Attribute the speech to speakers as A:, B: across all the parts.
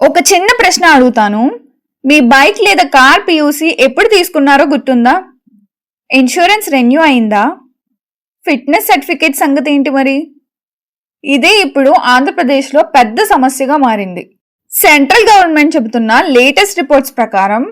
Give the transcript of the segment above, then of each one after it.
A: ఒక చిన్న ప్రశ్న అడుగుతాను. మీ బైక్ లేదా కార్ పియూసీ ఎప్పుడు తీసుకున్నారో గుర్తుందా? ఇన్సూరెన్స్ రెన్యూ అయిందా? ఫిట్నెస్ సర్టిఫికేట్ సంగతి ఏంటి మరి? ఇదే ఇప్పుడు ఆంధ్రప్రదేశ్లో పెద్ద సమస్యగా మారింది. సెంట్రల్ గవర్నమెంట్ చెబుతున్న లేటెస్ట్ రిపోర్ట్స్ ప్రకారం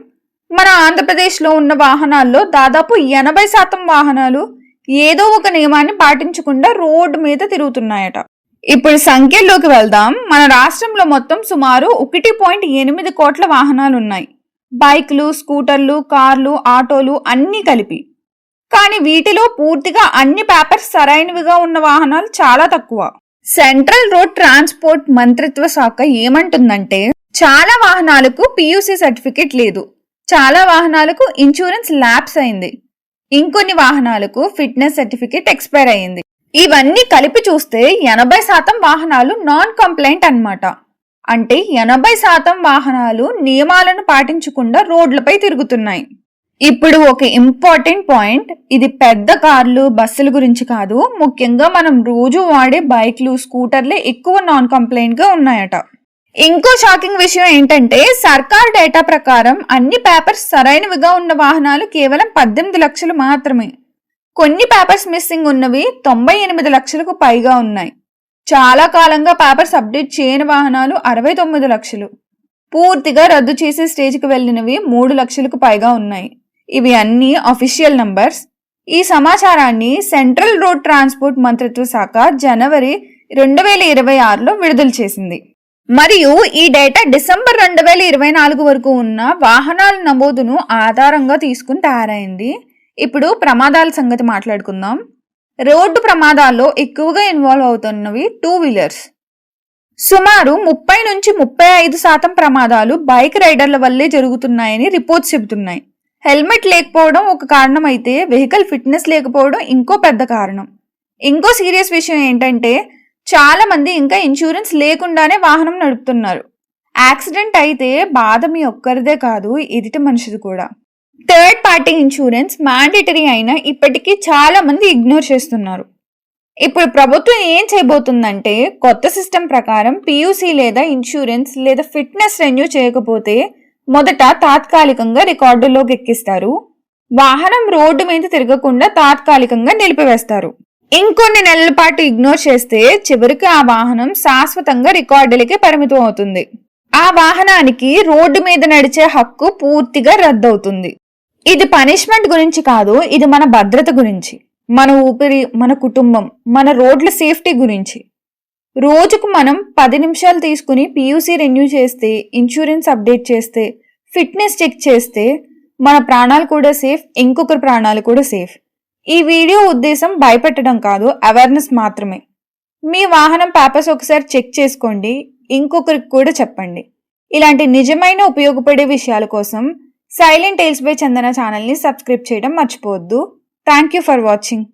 A: మన ఆంధ్రప్రదేశ్లో ఉన్న వాహనాల్లో దాదాపు 80% వాహనాలు ఏదో ఒక నియమాన్ని పాటించకుండా రోడ్డు మీద తిరుగుతున్నాయట. ఇప్పుడు సంఖ్యల్లోకి వెళ్దాం. మన రాష్ట్రంలో మొత్తం సుమారు 1.8 కోట్ల వాహనాలు ఉన్నాయి. బైక్లు, స్కూటర్లు, కార్లు, ఆటోలు అన్నీ కలిపి. కానీ వీటిలో పూర్తిగా అన్ని పేపర్స్ సరైనవిగా ఉన్న వాహనాలు చాలా తక్కువ. సెంట్రల్ రోడ్ ట్రాన్స్పోర్ట్ మంత్రిత్వ శాఖ ఏమంటుందంటే చాలా వాహనాలకు పియూసీ సర్టిఫికేట్ లేదు, చాలా వాహనాలకు ఇన్సూరెన్స్ ల్యాప్స్ అయింది, ఇంకొన్ని వాహనాలకు ఫిట్నెస్ సర్టిఫికేట్ ఎక్స్పైర్ అయింది. ఇవన్నీ కలిపి చూస్తే 80% వాహనాలు నాన్ కంప్లైంట్ అన్నమాట. అంటే 80% వాహనాలు నియమాలను పాటించకుండా రోడ్లపై తిరుగుతున్నాయి. ఇప్పుడు ఒక ఇంపార్టెంట్ పాయింట్, ఇది పెద్ద కార్లు, బస్సుల గురించి కాదు, ముఖ్యంగా మనం రోజు వాడే బైక్లు, స్కూటర్లే ఎక్కువ నాన్ కంప్లైంట్ గా ఉన్నాయట. ఇంకో షాకింగ్ విషయం ఏంటంటే సర్కార్ డేటా ప్రకారం అన్ని పేపర్స్ సరైనవిగా ఉన్న వాహనాలు కేవలం 18 లక్షలు మాత్రమే. కొన్ని పేపర్స్ మిస్సింగ్ ఉన్నవి 98 లక్షలకు పైగా ఉన్నాయి. చాలా కాలంగా పేపర్స్ అప్డేట్ చేయని వాహనాలు 69 లక్షలు. పూర్తిగా రద్దు చేసే స్టేజ్కి వెళ్ళినవి 3 లక్షలకు పైగా ఉన్నాయి. ఇవి అన్ని అఫీషియల్ నంబర్స్. ఈ సమాచారాన్ని సెంట్రల్ రోడ్ ట్రాన్స్పోర్ట్ మంత్రిత్వ శాఖ జనవరి 2026లో విడుదల చేసింది. మరియు ఈ డేటా డిసెంబర్ 2024 వరకు ఉన్న వాహనాల నమోదును ఆధారంగా తీసుకుని తయారైంది. ఇప్పుడు ప్రమాదాల సంగతి మాట్లాడుకుందాం. రోడ్డు ప్రమాదాల్లో ఎక్కువగా ఇన్వాల్వ్ అవుతున్నవి 2 వీలర్స్. సుమారు 30 నుంచి 35% ప్రమాదాలు బైక్ రైడర్ల వల్లే జరుగుతున్నాయని రిపోర్ట్స్ చెబుతున్నాయి. హెల్మెట్ లేకపోవడం ఒక కారణం అయితే వెహికల్ ఫిట్నెస్ లేకపోవడం ఇంకో పెద్ద కారణం. ఇంకో సీరియస్ విషయం ఏంటంటే చాలా మంది ఇంకా ఇన్సూరెన్స్ లేకుండానే వాహనం నడుపుతున్నారు. యాక్సిడెంట్ అయితే బాధ మీ ఒక్కరిదే కాదు, ఎదుటి మనిషిది కూడా. థర్డ్ పార్టీ ఇన్సూరెన్స్ మ్యాండేటరీ అయినా ఇప్పటికీ చాలా మంది ఇగ్నోర్ చేస్తున్నారు. ఇప్పుడు ప్రభుత్వం ఏం చేయబోతుందంటే కొత్త సిస్టమ్ ప్రకారం పియూసీ లేదా ఇన్సూరెన్స్ లేదా ఫిట్నెస్ రెన్యూ చేయకపోతే మొదట తాత్కాలికంగా రికార్డుల్లోకి ఎక్కిస్తారు. వాహనం రోడ్డు మీద తిరగకుండా తాత్కాలికంగా నిలిపివేస్తారు. ఇంకొన్ని నెలల పాటు ఇగ్నోర్ చేస్తే చివరికి ఆ వాహనం శాశ్వతంగా రికార్డులకి పరిమితం అవుతుంది. ఆ వాహనానికి రోడ్డు మీద నడిచే హక్కు పూర్తిగా రద్దవుతుంది. ఇది పనిష్మెంట్ గురించి కాదు, ఇది మన భద్రత గురించి, మన ఊపిరి, మన కుటుంబం, మన రోడ్ల సేఫ్టీ గురించి. రోజుకు మనం 10 నిమిషాలు తీసుకుని పియూసీ రెన్యూ చేస్తే, ఇన్సూరెన్స్ అప్డేట్ చేస్తే, ఫిట్నెస్ చెక్ చేస్తే మన ప్రాణాలు కూడా సేఫ్, ఇంకొకరి ప్రాణాలు కూడా సేఫ్. ఈ వీడియో ఉద్దేశం భయపెట్టడం కాదు, అవేర్నెస్ మాత్రమే. మీ వాహనం పేపర్స్ ఒకసారి చెక్ చేసుకోండి, ఇంకొకరికి కూడా చెప్పండి. ఇలాంటి నిజమైన ఉపయోగపడే విషయాల కోసం సైలెంట్ టేల్స్ బై చందన ఛానల్ని సబ్స్క్రైబ్ చేయడం మర్చిపోవద్దు. Thank you for watching.